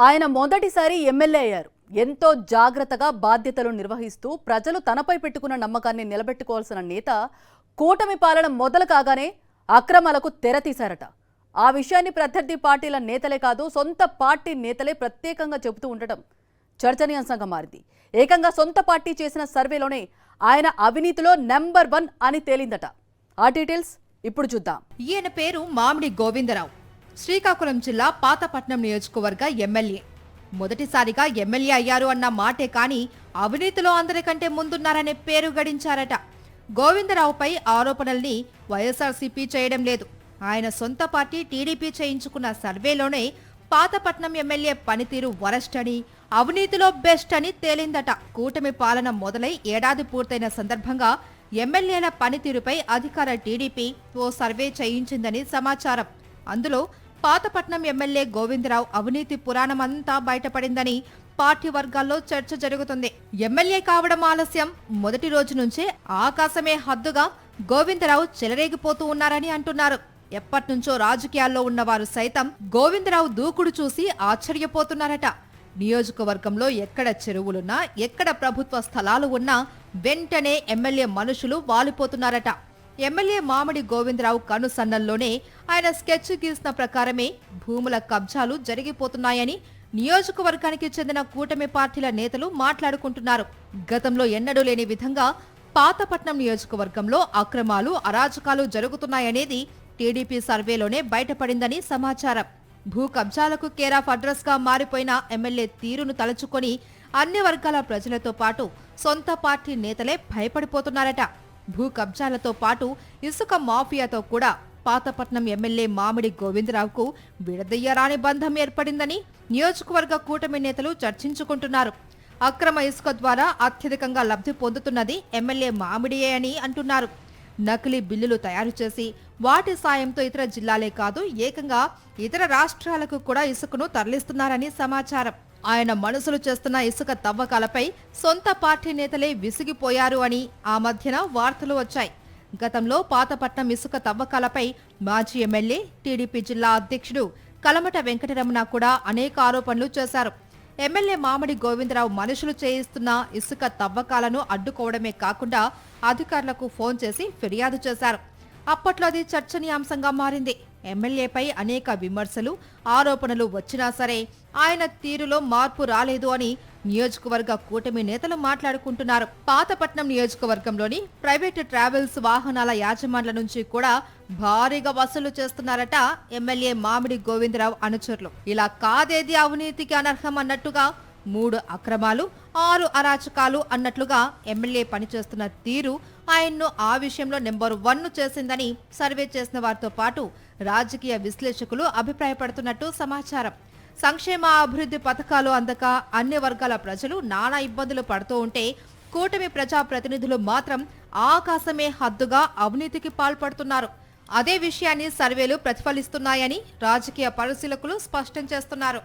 ఆయన మొదటిసారి ఎమ్మెల్యే అయ్యారు. ఎంతో జాగ్రత్తగా బాధ్యతలు నిర్వహిస్తూ ప్రజలు తనపై పెట్టుకున్న నమ్మకాన్ని నిలబెట్టుకోవాల్సిన నేత కూటమి పాలన మొదలు కాగానే అక్రమాలకు తెరతీశారట. ఆ విషయాన్ని ప్రత్యర్థి పార్టీల నేతలే కాదు, సొంత పార్టీ నేతలే ప్రత్యేకంగా చెబుతూ ఉండటం చర్చనీయాంశంగా మారింది. ఏకంగా సొంత పార్టీ చేసిన సర్వేలోనే ఆయన అవినీతిలో నెంబర్ 1 అని తేలిందట. ఆ డీటెయిల్స్ ఇప్పుడు చూద్దాం. ఈయన పేరు మామిడి గోవిందరావు. శ్రీకాకుళం జిల్లా పాతపట్నం నియోజకవర్గ ఎమ్మెల్యే. మొదటిసారిగా ఎమ్మెల్యే అయ్యారు అన్న మాటే కాని అవినీతిలో అందరికంటే ముందున్నారనే పేరు గడించారట. గోవిందరావుపై ఆరోపణల్ని వైఎస్ఆర్సీపీ చేయడం లేదు. ఆయన సొంత పార్టీ టీడీపీ చేయించుకున్న సర్వేలోనే పాతపట్నం ఎమ్మెల్యే పనితీరు వరస్ట్ అని, అవినీతిలో బెస్ట్ అని తేలిందట. కూటమి పాలన మొదలై ఏడాది పూర్తయిన సందర్భంగా ఎమ్మెల్యేల పనితీరుపై అధికార టీడీపీ ఓ సర్వే చేయించిందని సమాచారం. అందులో పాతపట్నం ఎమ్మెల్యే గోవిందరావు అవినీతి పురాణమంతా బయటపడిందని పార్టీ వర్గాల్లో చర్చ జరుగుతుంది. ఎమ్మెల్యే కావడం ఆలస్యం, మొదటి రోజు నుంచే ఆకాశమే హద్దుగా గోవిందరావు చెలరేగిపోతూ ఉన్నారని అంటున్నారు. ఎప్పటినుంచో రాజకీయాల్లో ఉన్నవారు సైతం గోవిందరావు దూకుడు చూసి ఆశ్చర్యపోతున్నారట. నియోజకవర్గంలో ఎక్కడ చెరువులున్నా, ఎక్కడ ప్రభుత్వ స్థలాలు ఉన్నా వెంటనే ఎమ్మెల్యే మనుషులు వాలిపోతున్నారట. ఎమ్మెల్యే మామిడి గోవిందరావు కనుసన్నల్లోనే ఆయన స్కెచ్ గీసిన ప్రకారమే భూముల కబ్జాలు జరిగిపోతున్నాయని నియోజకవర్గానికి చెందిన కూటమి పార్టీల నేతలు మాట్లాడుకుంటున్నారు. గతంలో ఎన్నడూ లేని విధంగా పాతపట్నం నియోజకవర్గంలో అక్రమాలు, అరాచకాలు జరుగుతున్నాయనేది టీడీపీ సర్వేలోనే బయటపడిందని సమాచారం. భూ కబ్జాలకు కేర్ ఆఫ్ అడ్రస్ గా మారిపోయిన ఎమ్మెల్యే తీరును తలుచుకొని అన్ని వర్గాల ప్రజలతో పాటు సొంత పార్టీ నేతలే భయపడిపోతున్నారట. భూ కబ్జాలతో పాటు ఇసుక మాఫియాతో కూడా పాతపట్నం ఎమ్మెల్యే మామిడి గోవిందరావుకు విడదీయరాని బంధం ఏర్పడిందని నియోజకవర్గ కూటమి నేతలు చర్చించుకుంటున్నారు. అక్రమ ఇసుక ద్వారా అత్యధికంగా లబ్ధి పొందుతున్నది ఎమ్మెల్యే మామిడియే అని అంటున్నారు. నకిలీ బిల్లులు తయారు చేసి వాటి సాయంతో ఇతర జిల్లాలే కాదు, ఏకంగా ఇతర రాష్ట్రాలకు కూడా ఇసుకను తరలిస్తున్నారని సమాచారం. ఆయన మనసులు చేస్తున్న ఇసుక తవ్వకాలపై సొంత పార్టీ నేతలే విసిగిపోయారు అని ఆ మధ్యన వార్తలు వచ్చాయి. గతంలో పాతపట్నం ఇసుక తవ్వకాలపై మాజీ ఎమ్మెల్యే, టీడీపీ జిల్లా అధ్యక్షుడు కలమట వెంకటరమణ కూడా అనేక ఆరోపణలు చేశారు. ఎమ్మెల్యే మామిడి గోవిందరావు మనుషులు చేయిస్తున్న ఇసుక తవ్వకాలను అడ్డుకోవడమే కాకుండా అధికారులకు ఫోన్ చేసి ఫిర్యాదు చేశారు. అప్పట్లో అది చర్చనీయాంశంగా మారింది. ఎమ్మెల్యేపై అనేక విమర్శలు, ఆరోపణలు వచ్చినా సరే ఆయన తీరులో మార్పు రాలేదు అని నియోజకవర్గ కూటమి నేతలు మాట్లాడుకుంటున్నారు. పాతపట్నం నియోజకవర్గంలోని ప్రైవేటు ట్రావెల్స్ వాహనాల యాజమాన్ల నుంచి కూడా భారీగా వసూలు చేస్తున్నారట ఎమ్మెల్యే మామిడి గోవిందరావు అనుచరులు. ఇలా కాదేది అవినీతికి అనర్హం అన్నట్టుగా 3 అక్రమాలు, 6 అరాచకాలు అన్నట్లుగా ఎమ్మెల్యే పనిచేస్తున్న తీరు ఆయన్ను ఆ విషయంలో నెంబర్ 1 చేసిందని సర్వే చేసిన వారితో పాటు రాజకీయ విశ్లేషకులు అభిప్రాయపడుతున్నట్టు సమాచారం. సంక్షేమ అభివృద్ధి పథకాలు అందక అన్ని వర్గాల ప్రజలు నానా ఇబ్బందులు పడుతూ ఉంటే కూటమి ప్రజాప్రతినిధులు మాత్రం ఆకాశమే హద్దుగా అవినీతికి పాల్పడుతున్నారు. అదే విషయాన్ని సర్వేలు ప్రతిఫలిస్తున్నాయని రాజకీయ పరిశీలకులు స్పష్టం చేస్తున్నారు.